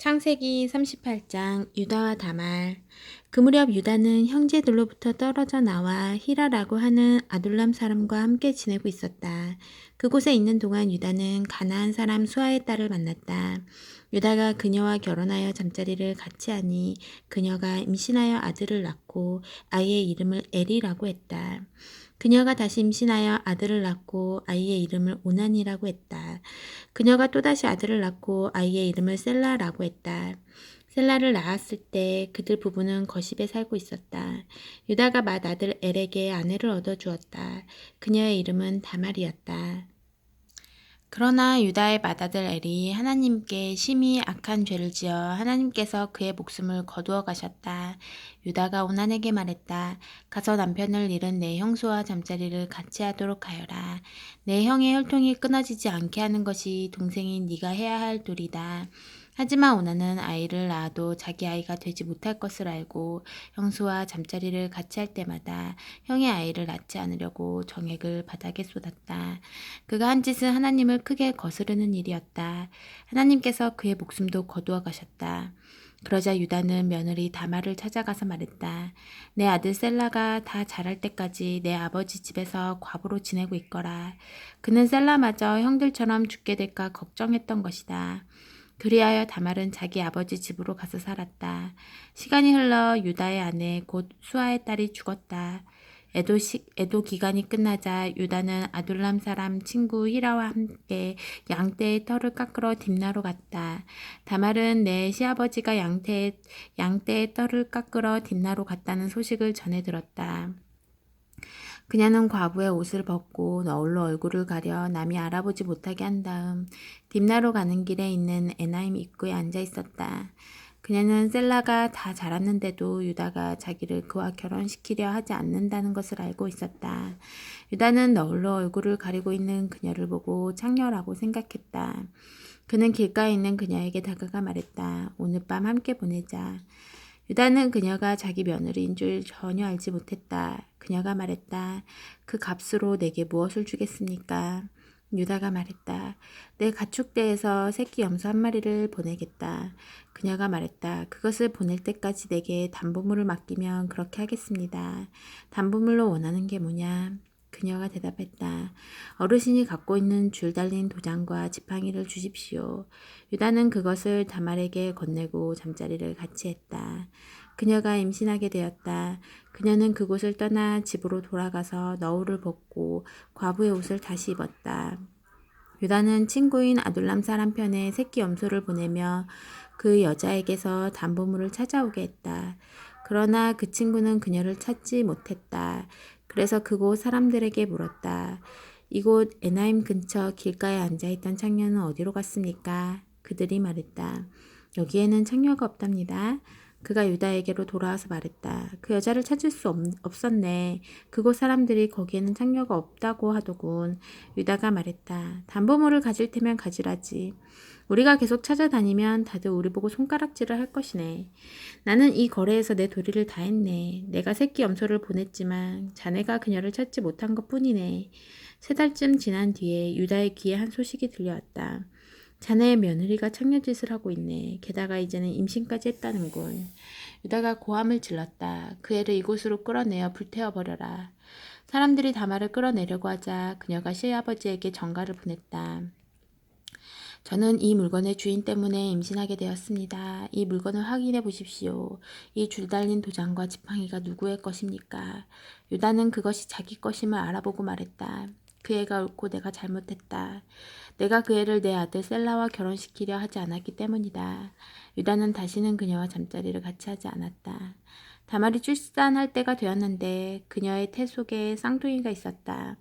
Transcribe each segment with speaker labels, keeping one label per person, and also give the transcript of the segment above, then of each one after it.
Speaker 1: 창세기 38장 유다와 다말. 그 무렵 유다는 형제들로부터 떨어져 나와 히라라고 하는 아둘람 사람과 함께 지내고 있었다. 그곳에 있는 동안 유다는 가나안 사람 수아의 딸을 만났다. 유다가 그녀와 결혼하여 잠자리를 같이 하니 그녀가 임신하여 아들을 낳고 아이의 이름을 엘이라고 했다. 그녀가 다시 임신하여 아들을 낳고 아이의 이름을 오난이라고 했다. 그녀가 또다시 아들을 낳고 아이의 이름을 셀라라고 했다. 셀라를 낳았을 때 그들 부부는 거십에 살고 있었다. 유다가 맏아들 엘에게 아내를 얻어주었다. 그녀의 이름은 다말이었다. 그러나 유다의 맏아들 엘이 하나님께 심히 악한 죄를 지어 하나님께서 그의 목숨을 거두어 가셨다. 유다가 오난에게 말했다. 가서 남편을 잃은 내 형수와 잠자리를 같이 하도록 하여라. 내 형의 혈통이 끊어지지 않게 하는 것이 동생인 네가 해야 할 도리다. 하지만 오나는 아이를 낳아도 자기 아이가 되지 못할 것을 알고 형수와 잠자리를 같이 할 때마다 형의 아이를 낳지 않으려고 정액을 바닥에 쏟았다. 그가 한 짓은 하나님을 크게 거스르는 일이었다. 하나님께서 그의 목숨도 거두어 가셨다. 그러자 유다는 며느리 다말을 찾아가서 말했다. 내 아들 셀라가 다 자랄 때까지 내 아버지 집에서 과부로 지내고 있거라. 그는 셀라마저 형들처럼 죽게 될까 걱정했던 것이다. 그리하여 다말은 자기 아버지 집으로 가서 살았다. 시간이 흘러 유다의 아내 곧 수아의 딸이 죽었다. 애도 기간이 끝나자 유다는 아둘람 사람 친구 히라와 함께 양떼의 털을 깎으러 딥나로 갔다. 다말은 내 시아버지가 양떼의 털을 깎으러 딥나로 갔다는 소식을 전해 들었다. 그녀는 과부의 옷을 벗고 너울로 얼굴을 가려 남이 알아보지 못하게 한 다음 딥나로 가는 길에 있는 에나임 입구에 앉아 있었다. 그녀는 셀라가 다 자랐는데도 유다가 자기를 그와 결혼시키려 하지 않는다는 것을 알고 있었다. 유다는 너울로 얼굴을 가리고 있는 그녀를 보고 창녀라고 생각했다. 그는 길가에 있는 그녀에게 다가가 말했다. 오늘 밤 함께 보내자. 유다는 그녀가 자기 며느리인 줄 전혀 알지 못했다. 그녀가 말했다. 그 값으로 내게 무엇을 주겠습니까? 유다가 말했다. 내 가축대에서 새끼 염소 한 마리를 보내겠다. 그녀가 말했다. 그것을 보낼 때까지 내게 담보물을 맡기면 그렇게 하겠습니다. 담보물로 원하는 게 뭐냐? 그녀가 대답했다. 어르신이 갖고 있는 줄 달린 도장과 지팡이를 주십시오. 유다는 그것을 다말에게 건네고 잠자리를 같이 했다. 그녀가 임신하게 되었다. 그녀는 그곳을 떠나 집으로 돌아가서 너울을 벗고 과부의 옷을 다시 입었다. 유다는 친구인 아둘람 사람 편에 새끼 염소를 보내며 그 여자에게서 담보물을 찾아오게 했다. 그러나 그 친구는 그녀를 찾지 못했다. 그래서 그곳 사람들에게 물었다. 이곳 에나임 근처 길가에 앉아있던 창녀는 어디로 갔습니까? 그들이 말했다. 여기에는 창녀가 없답니다. 그가 유다에게로 돌아와서 말했다. 그 여자를 찾을 수 없었네. 그곳 사람들이 거기에는 창녀가 없다고 하더군. 유다가 말했다. 담보물을 가질 테면 가지라지. 우리가 계속 찾아다니면 다들 우리 보고 손가락질을 할 것이네. 나는 이 거래에서 내 도리를 다했네. 내가 새끼 염소를 보냈지만 자네가 그녀를 찾지 못한 것뿐이네. 3달쯤 지난 뒤에 유다의 귀에 한 소식이 들려왔다. 자네의 며느리가 창녀짓을 하고 있네. 게다가 이제는 임신까지 했다는군. 유다가 고함을 질렀다. 그 애를 이곳으로 끌어내어 불태워버려라. 사람들이 다말을 끌어내려고 하자 그녀가 시아버지에게 전가를 보냈다. 저는 이 물건의 주인 때문에 임신하게 되었습니다. 이 물건을 확인해 보십시오. 이 줄 달린 도장과 지팡이가 누구의 것입니까? 유다는 그것이 자기 것임을 알아보고 말했다. 그 애가 옳고 내가 잘못했다. 내가 그 애를 내 아들 셀라와 결혼시키려 하지 않았기 때문이다. 유다는 다시는 그녀와 잠자리를 같이 하지 않았다. 다말이 출산할 때가 되었는데 그녀의 태 속에 쌍둥이가 있었다.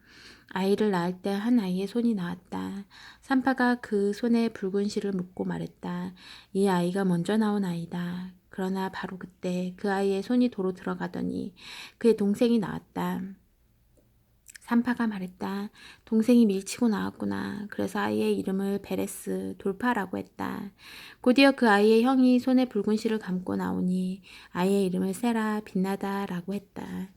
Speaker 1: 아이를 낳을 때 한 아이의 손이 나왔다. 산파가 그 손에 붉은 실을 묶고 말했다. 이 아이가 먼저 나온 아이다. 그러나 바로 그때 그 아이의 손이 도로 들어가더니 그의 동생이 나왔다. 산파가 말했다. 동생이 밀치고 나왔구나. 그래서 아이의 이름을 베레스, 돌파라고 했다. 곧이어 그 아이의 형이 손에 붉은 실을 감고 나오니 아이의 이름을 세라, 빛나다라고 했다.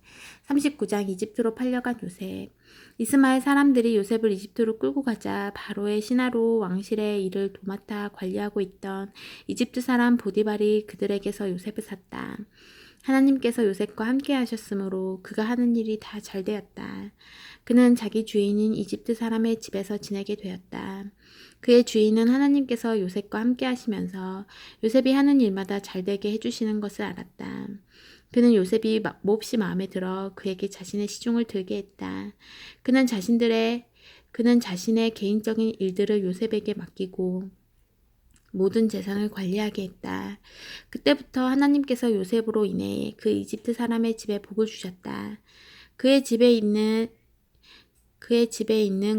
Speaker 1: 39장 이집트로 팔려간 요셉. 이스마엘 사람들이 요셉을 이집트로 끌고 가자 바로의 신하로 왕실의 일을 도맡아 관리하고 있던 이집트 사람 보디발이 그들에게서 요셉을 샀다. 하나님께서 요셉과 함께 하셨으므로 그가 하는 일이 다 잘 되었다. 그는 자기 주인인 이집트 사람의 집에서 지내게 되었다. 그의 주인은 하나님께서 요셉과 함께 하시면서 요셉이 하는 일마다 잘 되게 해주시는 것을 알았다. 그는 요셉이 몹시 마음에 들어 그에게 자신의 시중을 들게 했다. 그는 자신의 개인적인 일들을 요셉에게 맡기고 모든 재산을 관리하게 했다. 그때부터 하나님께서 요셉으로 인해 그 이집트 사람의 집에 복을 주셨다. 그의 집에 있는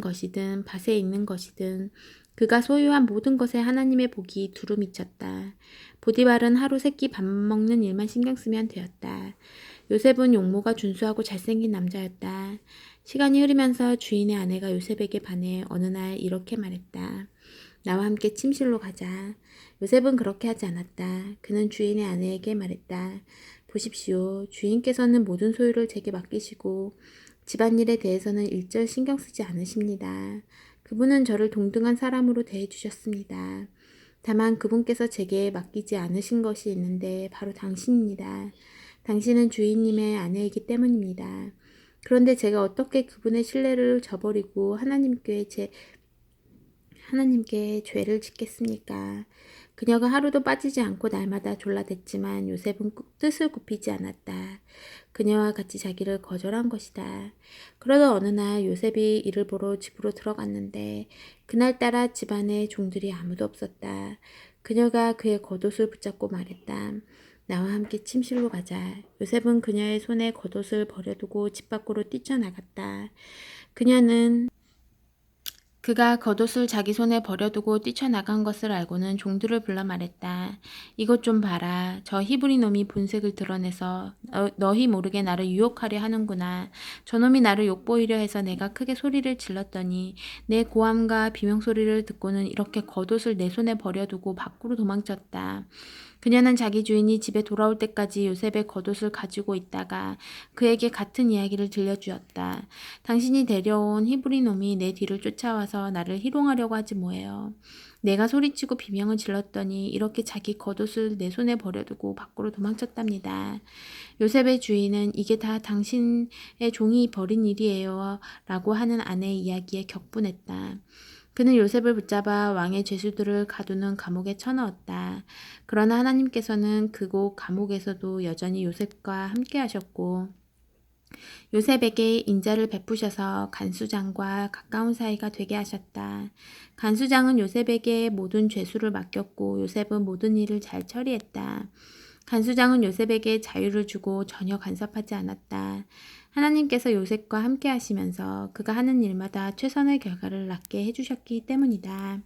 Speaker 1: 것이든 밭에 있는 것이든 그가 소유한 모든 것에 하나님의 복이 두루 미쳤다. 보디발은 하루 세끼 밥 먹는 일만 신경 쓰면 되었다. 요셉은 용모가 준수하고 잘생긴 남자였다. 시간이 흐르면서 주인의 아내가 요셉에게 반해 어느 날 이렇게 말했다. 나와 함께 침실로 가자. 요셉은 그렇게 하지 않았다. 그는 주인의 아내에게 말했다. 보십시오. 주인께서는 모든 소유를 제게 맡기시고 집안일에 대해서는 일절 신경 쓰지 않으십니다. 그분은 저를 동등한 사람으로 대해주셨습니다. 다만 그분께서 제게 맡기지 않으신 것이 있는데 바로 당신입니다. 당신은 주인님의 아내이기 때문입니다. 그런데 제가 어떻게 그분의 신뢰를 저버리고 하나님께 죄를 짓겠습니까? 그녀가 하루도 빠지지 않고 날마다 졸라댔지만 요셉은 뜻을 굽히지 않았다. 그녀와 같이 자기를 거절한 것이다. 그러던 어느 날 요셉이 일을 보러 집으로 들어갔는데 그날따라 집안에 종들이 아무도 없었다. 그녀가 그의 겉옷을 붙잡고 말했다. 나와 함께 침실로 가자. 요셉은 그녀의 손에 겉옷을 버려두고 집 밖으로 뛰쳐나갔다. 그가 겉옷을 자기 손에 버려두고 뛰쳐나간 것을 알고는 종들을 불러 말했다. 이것 좀 봐라. 저 히브리 놈이 본색을 드러내서 너희 모르게 나를 유혹하려 하는구나. 저놈이 나를 욕보이려 해서 내가 크게 소리를 질렀더니 내 고함과 비명소리를 듣고는 이렇게 겉옷을 내 손에 버려두고 밖으로 도망쳤다. 그녀는 자기 주인이 집에 돌아올 때까지 요셉의 겉옷을 가지고 있다가 그에게 같은 이야기를 들려주었다. 당신이 데려온 히브리 놈이 내 뒤를 쫓아와서 나를 희롱하려고 하지 뭐예요. 내가 소리치고 비명을 질렀더니 이렇게 자기 겉옷을 내 손에 버려두고 밖으로 도망쳤답니다. 요셉의 주인은 이게 다 당신의 종이 벌인 일이에요 라고 하는 아내의 이야기에 격분했다. 그는 요셉을 붙잡아 왕의 죄수들을 가두는 감옥에 쳐넣었다. 그러나 하나님께서는 그곳 감옥에서도 여전히 요셉과 함께 하셨고 요셉에게 인자를 베푸셔서 간수장과 가까운 사이가 되게 하셨다. 간수장은 요셉에게 모든 죄수를 맡겼고 요셉은 모든 일을 잘 처리했다. 간수장은 요셉에게 자유를 주고 전혀 간섭하지 않았다. 하나님께서 요셉과 함께 하시면서 그가 하는 일마다 최선의 결과를 낳게 해주셨기 때문이다.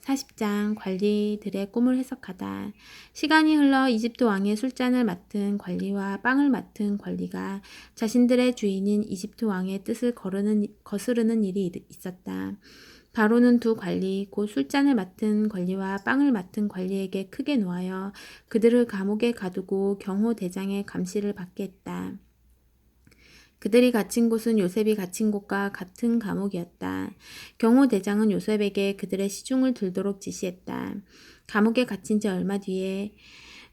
Speaker 1: 40장 관리들의 꿈을 해석하다. 시간이 흘러 이집트 왕의 술잔을 맡은 관리와 빵을 맡은 관리가 자신들의 주인인 이집트 왕의 뜻을 거스르는 일이 있었다. 바로는 두 관리, 곧 술잔을 맡은 관리와 빵을 맡은 관리에게 크게 노하여 그들을 감옥에 가두고 경호 대장의 감시를 받게 했다. 그들이 갇힌 곳은 요셉이 갇힌 곳과 같은 감옥이었다. 경호대장은 요셉에게 그들의 시중을 들도록 지시했다. 감옥에 갇힌 지 얼마 뒤에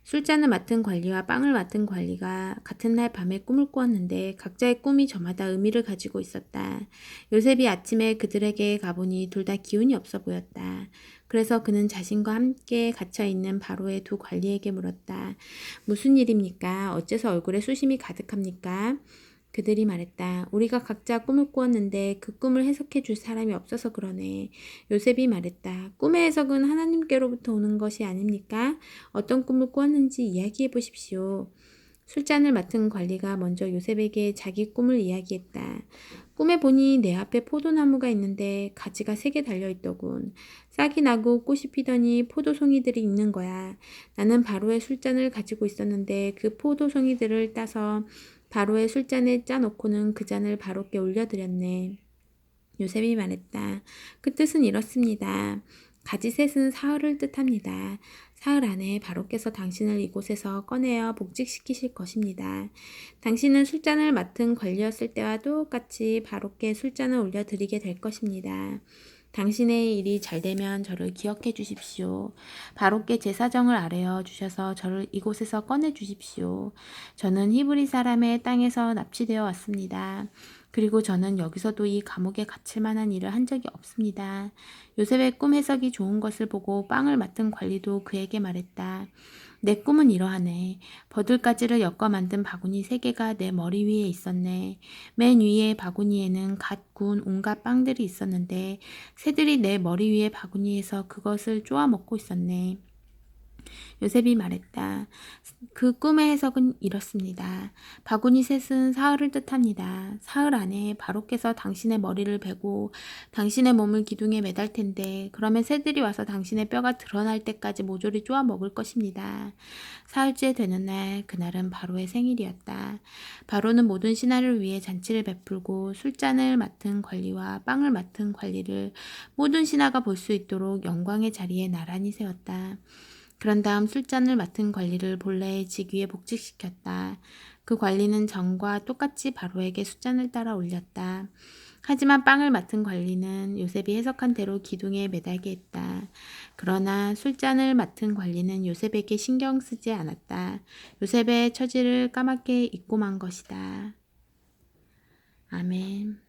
Speaker 1: 술잔을 맡은 관리와 빵을 맡은 관리가 같은 날 밤에 꿈을 꾸었는데 각자의 꿈이 저마다 의미를 가지고 있었다. 요셉이 아침에 그들에게 가보니 둘 다 기운이 없어 보였다. 그래서 그는 자신과 함께 갇혀있는 바로의 두 관리에게 물었다. 무슨 일입니까? 어째서 얼굴에 수심이 가득합니까? 그들이 말했다. 우리가 각자 꿈을 꾸었는데 그 꿈을 해석해 줄 사람이 없어서 그러네. 요셉이 말했다. 꿈의 해석은 하나님께로부터 오는 것이 아닙니까? 어떤 꿈을 꾸었는지 이야기해 보십시오. 술잔을 맡은 관리가 먼저 요셉에게 자기 꿈을 이야기했다. 꿈에 보니 내 앞에 포도나무가 있는데 가지가 3개 달려있더군. 싹이 나고 꽃이 피더니 포도송이들이 있는 거야. 나는 바로의 술잔을 가지고 있었는데 그 포도송이들을 따서 바로의 술잔에 짜놓고는 그 잔을 바로께 올려드렸네. 요셉이 말했다. 그 뜻은 이렇습니다. 가지셋은 사흘을 뜻합니다. 사흘 안에 바로께서 당신을 이곳에서 꺼내어 복직시키실 것입니다. 당신은 술잔을 맡은 관리였을 때와 똑같이 바로께 술잔을 올려드리게 될 것입니다. 당신의 일이 잘 되면 저를 기억해 주십시오. 바로께 제 사정을 아뢰어 주셔서 저를 이곳에서 꺼내 주십시오. 저는 히브리 사람의 땅에서 납치되어 왔습니다. 그리고 저는 여기서도 이 감옥에 갇힐 만한 일을 한 적이 없습니다. 요셉의 꿈 해석이 좋은 것을 보고 빵을 맡은 관리도 그에게 말했다. 내 꿈은 이러하네. 버들가지를 엮어 만든 바구니 3개가 내 머리 위에 있었네. 맨 위에 바구니에는 갓 구운 온갖 빵들이 있었는데 새들이 내 머리 위에 바구니에서 그것을 쪼아 먹고 있었네. 요셉이 말했다. 그 꿈의 해석은 이렇습니다. 바구니 셋은 사흘을 뜻합니다. 사흘 안에 바로께서 당신의 머리를 베고 당신의 몸을 기둥에 매달 텐데 그러면 새들이 와서 당신의 뼈가 드러날 때까지 모조리 쪼아 먹을 것입니다. 사흘째 되는 날 그날은 바로의 생일이었다. 바로는 모든 신하를 위해 잔치를 베풀고 술잔을 맡은 관리와 빵을 맡은 관리를 모든 신하가 볼 수 있도록 영광의 자리에 나란히 세웠다. 그런 다음 술잔을 맡은 관리를 본래의 직위에 복직시켰다. 그 관리는 전과 똑같이 바로에게 숫잔을 따라 올렸다. 하지만 빵을 맡은 관리는 요셉이 해석한 대로 기둥에 매달게 했다. 그러나 술잔을 맡은 관리는 요셉에게 신경 쓰지 않았다. 요셉의 처지를 까맣게 잊고 만 것이다. 아멘.